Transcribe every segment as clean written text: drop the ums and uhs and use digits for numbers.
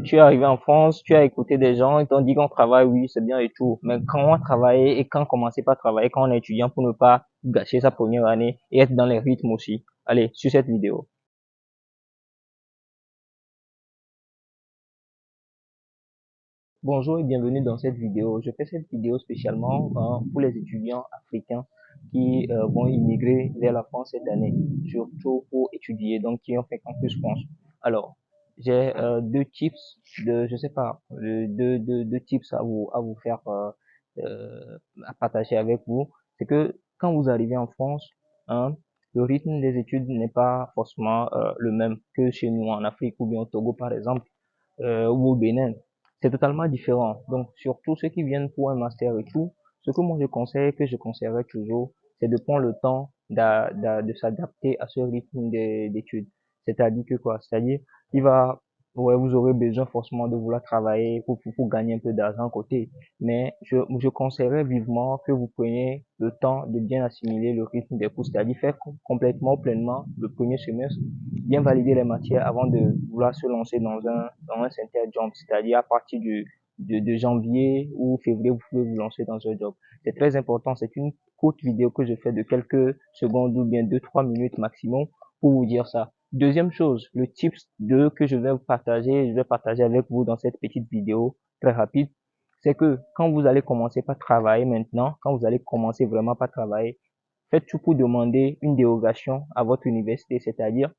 tu es arrivé en France, tu as écouté des gens, ils t'ont dit qu'on travaille, oui, c'est bien et tout. Mais comment travailler et quand commencer par travailler quand on est étudiant pour ne pas gâcher sa première année et être dans les rythmes aussi? Allez, sur cette vidéo. Bonjour et bienvenue dans cette vidéo. Je fais cette vidéo spécialement pour les étudiants africains qui vont immigrer vers la France cette année, surtout pour étudier, donc qui ont fait campus France. Alors, j'ai deux tips je sais pas, deux tips à vous faire, à partager avec vous. C'est que quand vous arrivez en France, hein, le rythme des études n'est pas forcément le même que chez nous en Afrique ou bien au Togo par exemple, ou au Bénin. C'est totalement différent. Donc, surtout ceux qui viennent pour un master et tout, ce que moi je conseille, que je conseillerais toujours, c'est de prendre le temps de s'adapter à ce rythme d'études. C'est-à-dire que quoi? C'est-à-dire, il va, ouais, vous aurez besoin forcément de vouloir travailler pour gagner un peu d'argent à côté. Mais je conseillerais vivement que vous preniez le temps de bien assimiler le rythme des cours, c'est-à-dire faire complètement, pleinement le premier semestre, bien valider les matières avant de vouloir se lancer dans un certain job, c'est-à-dire à partir de janvier ou février, vous pouvez vous lancer dans un job. C'est très important, c'est une courte vidéo que je fais de quelques secondes ou bien 2-3 minutes maximum pour vous dire ça. Deuxième chose, le tips 2 que je vais partager avec vous dans cette petite vidéo très rapide, c'est que quand vous allez commencer par travailler maintenant, quand vous allez commencer vraiment par travailler, faites tout pour demander une dérogation à votre université, c'est-à-dire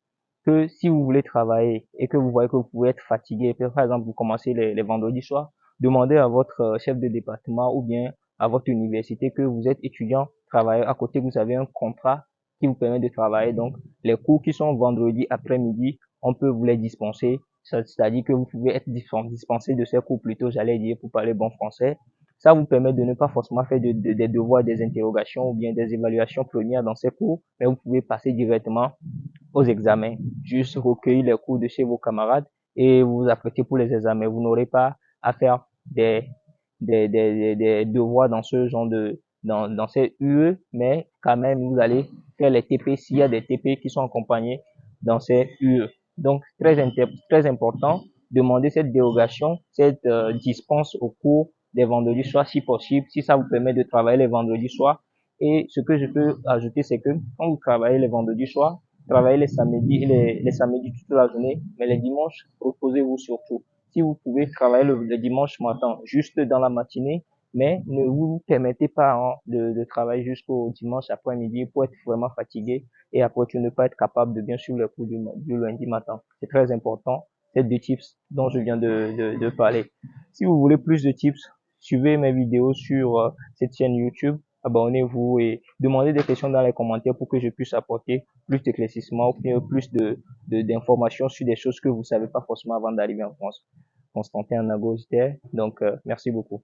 que si vous voulez travailler et que vous voyez que vous pouvez être fatigué, par exemple vous commencez les vendredis soirs, demandez à votre chef de département ou bien à votre université que vous êtes étudiant, travailleur, à côté vous avez un contrat qui vous permet de travailler. Donc les cours qui sont vendredi après-midi, on peut vous les dispenser, c'est-à-dire que vous pouvez être dispensé de ces cours plutôt, j'allais dire pour parler bon français. Ça vous permet de ne pas forcément faire des devoirs, des interrogations ou bien des évaluations premières dans ces cours, mais vous pouvez passer directement aux examens, juste recueillir les cours de chez vos camarades et vous apprêter pour les examens. Vous n'aurez pas à faire des devoirs dans ce genre dans ces UE, mais quand même, vous allez faire les TP s'il y a des TP qui sont accompagnés dans ces UE. Donc, très important, demander cette dérogation, cette dispense au cours des vendredis soirs si possible, si ça vous permet de travailler les vendredis soirs. Et ce que je peux ajouter, c'est que quand vous travaillez les vendredis soirs, travaillez les samedis, les samedis toute la journée, mais les dimanches, reposez-vous surtout. Si vous pouvez travailler le dimanche matin, juste dans la matinée, mais ne vous permettez pas de travailler jusqu'au dimanche après-midi pour être vraiment fatigué et après tu ne pas être capable de bien suivre les cours du lundi matin. C'est très important. C'est deux tips dont je viens de parler. Si vous voulez plus de tips, suivez mes vidéos sur cette chaîne YouTube, abonnez-vous et demandez des questions dans les commentaires pour que je puisse apporter plus d'éclaircissement ou bien plus d'informations sur des choses que vous savez pas forcément avant d'arriver en France. Constantin Nagositer. Donc, merci beaucoup.